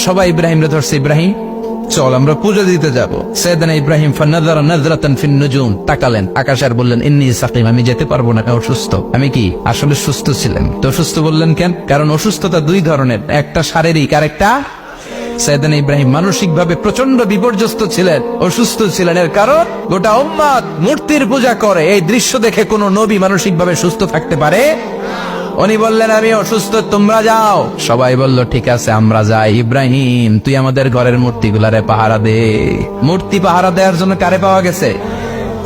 সবাই ইব্রাহিমরে ধরছে, ইব্রাহিম চল আমরা পূজা দিতে যাব। সাইয়েদনা ইব্রাহিম ফানাযারা নাযরাতান ফিন নুজুম, তাকালেন আকাশে আর বললেন ইন্নী সাকিম, আমি যেতে পারবো না, অসুস্থ। আমি কি আসলে সুস্থ ছিলেন? তো অসুস্থ বললেন কেন? কারণ অসুস্থতা দুই ধরনের, একটা শারীরিক আর একটা। সাইয়েদনা ইব্রাহিম মানসিক ভাবে প্রচন্ড বিপর্যস্ত ছিলেন, অসুস্থ ছিলেন। এর কারণ গোটা উম্মত মূর্তির পূজা করে। এই দৃশ্য দেখে কোন নবী মানসিক ভাবে সুস্থ থাকতে পারে? উনি বললেন আমি অসুস্থ, তোমরা যাও। সবাই বলল ঠিক আছে আমরা যাই। ইব্রাহিম তুই আমাদের ঘরের মূর্তিগুলারে পাহারা দে। মূর্তি পাহারা দেওয়ার জন্য কারে পাওয়া গেছে?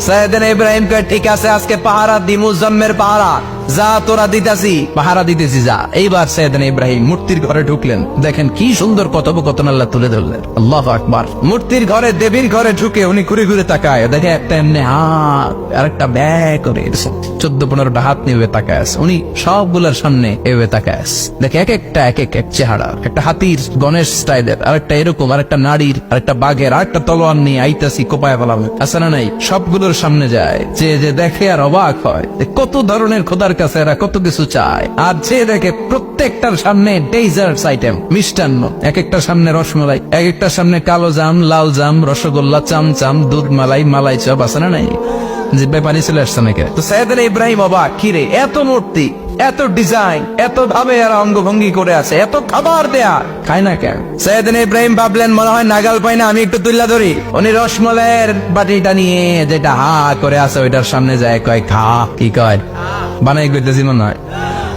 সাইয়েদনা ইব্রাহিম কয় ঠিক আছে আজকে পাহারা দিমু, জন্মের পাহারা, যা তোরা দিতাছি, পাহারা দিতেছি যা। এইবার সাইয়েদনা ইব্রাহিম মূর্তির ঘরে ঢুকলেন। দেখেন কি সুন্দর কথোপকথন আল্লাহ তুলে ধরলেন। আল্লাহু আকবার। মূর্তির ঘরে, দেবীর ঘরে ঢুকে উনি ঘুরে ঘুরে তাকায়, দেখে একটা এমনি হাত আর একটা ব্যাগ করে 14-15টা হাত নিয়ে তাকায় আছে। উনি সবগুলোর সামনে এভাবে তাকায় আছে। দেখে এক একটা এক এক চেহারা, একটা হাতির গণেশ স্টাইলের, আর একটা এরকম, আর একটা নারীর, আর একটা বাঘের, আর একটা তলোয়ার নিয়ে আইতাছি কোপায় ফেলাম আছে না নাই। সবগুলোর সামনে যায়, যে যে দেখে আর অবাক হয় কত ধরনের খোদার কাছে এরা কত কিছু চায়। আর যে দেখে প্রত্যেকটার সামনে ডেজার্টস আইটেম, মিষ্টান্ন, এক একটার সামনে রসমালাই, এক একটার সামনে কালো জাম, লাল জাম, রসগোল্লা, চামচাম, দুধ মালাই, মালাই চপ আছে না নাই। জিব্বায় পানি চলে আসছে নাকি? তো সাইয়েদনা ইব্রাহিম অবাক, কিরে এত মূর্তি, এত ডিজাইন, এত ভাবে আর অঙ্গভঙ্গি করে আছে, এত খাবার দেয়া, খায় না কেন? সাইয়েদনা ইব্রাহিম ভাবলেন মনে হয় নাগাল পাই না, আমি একটু তুল্লা ধরি। উনি রসমালাইয়ের বাটিটা নিয়ে যেটা হা করে আছে ওইটার সামনে যায়, কয় খা। কি কয়? বানাই কইতেছি মনে হয়।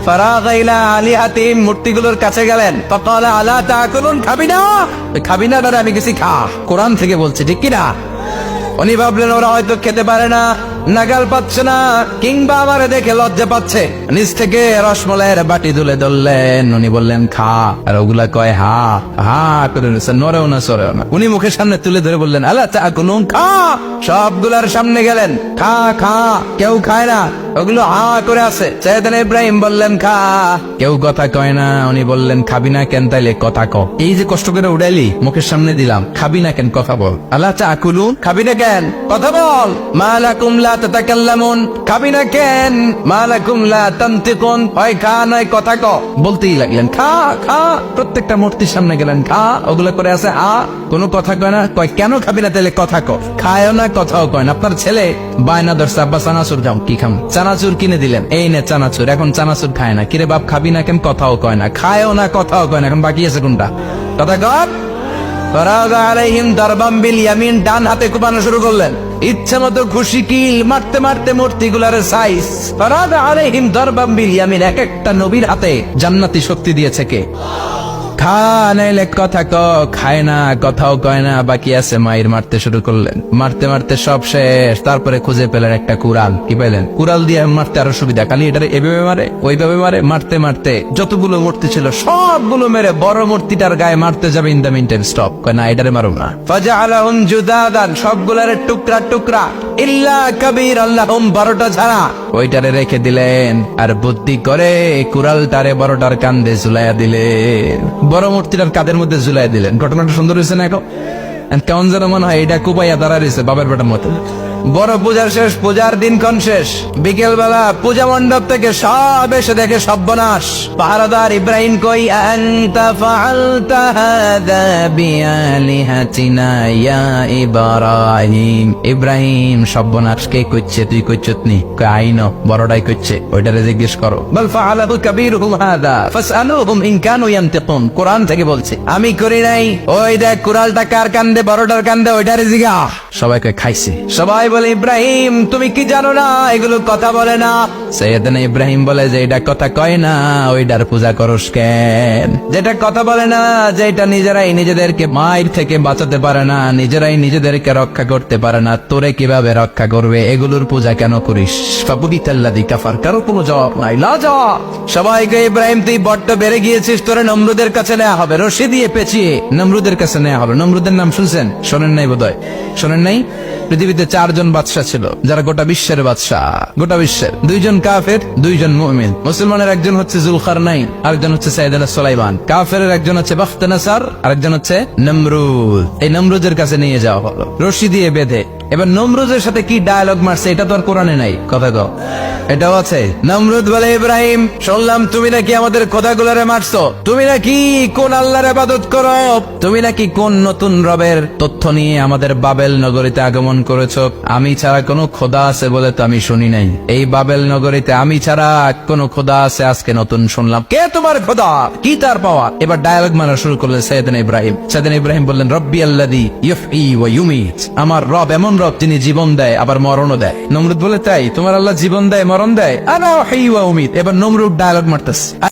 ফারাগা ইলা আলিহাতিহিম, মূর্তিগুলোর কাছে গেলেন। ফাকালা আলা তাকুলুন, খাবি না? খাবি না দাদা, আমি কিছু খা। কোরআন থেকে বলছে, ঠিক কি না? উনি ভাবলেন ওরা হয়তো খেতে পারে না, নাগাল পাচ্ছে না, কিংবা আমারে দেখে লজ্জা পাচ্ছে। নিচ থেকে রসমলাইয়ের বাটি তুলে ধরলেন। উনি বললেন খা, আর ওগুলা কয় হা হা করে নিচ্ছে, নড়েও না সরেও না। উনি মুখের সামনে তুলে ধরে বললেন আল্লাহ তাকুলুন, খা। সবগুলার সামনে গেলেন, খা খা। কেউ খায় না, ওগুলো হা করে আছে। সাইয়েদনা ইব্রাহিম বললেন খা, কেউ কথা কয় না। উনি বললেন খাবি না কেন? তাইলে কথা ক। এই যে কষ্ট করে উড়াইলি, মুখের সামনে দিলাম, খাবি না কেন? কথা বল। আল্লাহ তাকুলুন, খাবি না কেন? কথা বল। মা লাকুম লা তাতাকাল্লামুন, খাবি না কেন? মা লাকুম লা তানতিকুন, হয় খা নয় কথা ক। বলতেই লাগলেন খা খা। প্রত্যেকটা মূর্তির সামনে গেলেন, খা। ওগুলো করে আছে আ, কোনো কথা কয় না। কয় কেন খাবি না? তাইলে কথা ক। খায়ও না, কথাও কয় না। আপনার ছেলে বায়না ধরছে, আব্বা চানাচুর যাও, কি খাম? চানাচুর কিনে দিলেন, এই নে চানাচুর। এখন চানাচুর খায় না। কিরে বাপ খাবি না কেন? কথাও কয় না, খায়ও না, কথাও কয় না। এখন বাকি আছে কোনটা? কথা কর। ফারাগা আলাইহিম দারবাম বিল ইয়ামিন, ডান হাতে কোপানো শুরু করলেন। ইচ্ছা মতো খুশি কিল মারতে মারতে মূর্তিগুলার সাইজ। ফারাগা আলাইহিম দারবাম বিল ইয়ামিন, এক একটা নবীর হাতে জান্নাতি শক্তি দিয়েছে কে? খা নাইলে কথা ক। খায় না, কথাও কয় না, বাকি আছে মায়ের। মারতে শুরু করলেন, মারতে মারতে সব শেষ। তারপরে খুঁজে পেলেন একটা কুড়াল। কি পেলেন? কুড়াল দিয়ে মারতে আরো সুবিধা, খালি এটারে এভাবে মারে, ওইভাবে মারে। মারতে মারতে যতগুলো মূর্তি ছিল সবগুলো মেরে বড় মূর্তিটার গায়ে মারতে যাবে, ইন দ্য মিনটাইম স্টপ, কয় না এটারে মারো না। ফাজআলাহুম জুদাদান, সবগুলারে টুকরা টুকরা, ইল্লা কাবীর আল্লাহুম, 12টা ছাড়া ওইটারে রেখে দিলেন। আর বুদ্ধি করে কুড়ালটারে বড়টার কান্দে ঝুলাইয়া দিলেন, বড় মূর্তিটার কাদের মধ্যে ঝুলাই দিলেন। ঘটনাটা সুন্দর হয়েছে না? এখন কেমন যেন মনে হয় এটা কুপাইয়া দাঁড়া রয়েছে বাবার বেটার মতো। বড় পূজার শেষ, পূজার দিনক্ষণ শেষ। বিকেল বেলা পূজা মণ্ডপ থেকে সব এসে দেখে সর্বনাশ। পাহারাদার ইব্রাহিম কই, আনতা ফাআলতা হাযা বিআলিহাতিনা ইয়া ইব্রাহিম। ইব্রাহিম সর্বনাশ কে কইছে? তুই কইছতনি? কই আইনো বড়টাই কইছে, ওইটারে জিজ্ঞেস করো। বল ফাআলাহু কাবীরুহুম হাযা ফাসআলুহুম ইন কানু ইয়ানতিকুন, কোরআন থেকে বলছে, আমি করি নাই। ওই দেখ কুড়ালটা কার কান্দে, বড়টার কান্দে, ওইটারে জিগা। সবাই কই খাইছে। সবাই বলে ইব্রাহিম তুমি কি জানো না এগুলো কথা বলে না? সাইয়েদনা ইব্রাহিম বলে যে এটা কথা কয় না, ওইটার পূজা করস কেন? যেটা কথা বলে না, যেটা নিজেরাই নিজেদেরকে মায়ের থেকে বাঁচাতে পারে না, নিজেরাই নিজেদেরকে রক্ষা করতে পারে না, তোরে কিভাবে রক্ষা করবে? এগুলোর পূজা কেন করিস? ফাবুহিতাল্লাযী কাফার, কারো কোনো জবাব নাই, লা জবাব। সবাইকে ইব্রাহিম তুই বড্ড বেড়ে গিয়েছিস, তোরে নমরুদের কাছে নেওয়া হবে, রশি দিয়ে পেঁচিয়ে নমরুদের কাছে নেওয়া হবে। নমরুদের নাম শুনছেন? শোনেন নাই বোধহয়, শোনেন নাই? পৃথিবীতে 4 জন বাদশা ছিল, যারা গোটা বিশ্বের বাদশা। গোটা বিশ্বের 2 জন কাফের, 2 জন মুমিন। মুসলমানের একজন হচ্ছে জুলকারনাইন, আরেকজন হচ্ছে সাইয়েদনা সুলাইমান। কাফেরের একজন হচ্ছে বাখতানাসার, আরেকজন হচ্ছে নমরুদ। এই নমরুদের কাছে নিয়ে যাওয়া হলো, রশি দিয়ে বেঁধে এবার নমরুদের সাথে কি ডায়ালগ মারছে এটা তো আর কোরআনে নাই, কথা কও। এটাও আছে। নমরুদ বলে, ইব্রাহিম শুনলাম তুমি নাকি আমাদের কথাগুলোরে মারছো, তুমি নাকি কোন আল্লাহর ইবাদত করো, তুমি নাকি কোন নতুন রবের তথ্য নিয়ে আমাদের বাবেল নগরীতে আগমন করেছো। আমি ছাড়া কোনো খোদা আছে বলে তো আমি শুনি নাই, এই বাবেল নগরীতে আমি ছাড়া কোনো খোদা আছে আজকে নতুন শুনলাম। কে তোমার খোদা, কি তার পাওয়া? এবার ডায়ালগ মারা শুরু করলেন সাইয়েদনা ইব্রাহিম। সাইয়েদনা ইব্রাহিম বললেন, রব্বি আল্লাযী ইউহয়ী ওয়া ইউমীত, আমার রব এমন রব যিনি জীবন দেয় আবার মরণও দেয়। নমরুদ বলে, তাই তোমার আল্লাহ জীবন দেয় মরণ দেয়? আনা উহয়ী ওয়া উমীত। এবার নমরুদ ডায়ালগ মারতেছে।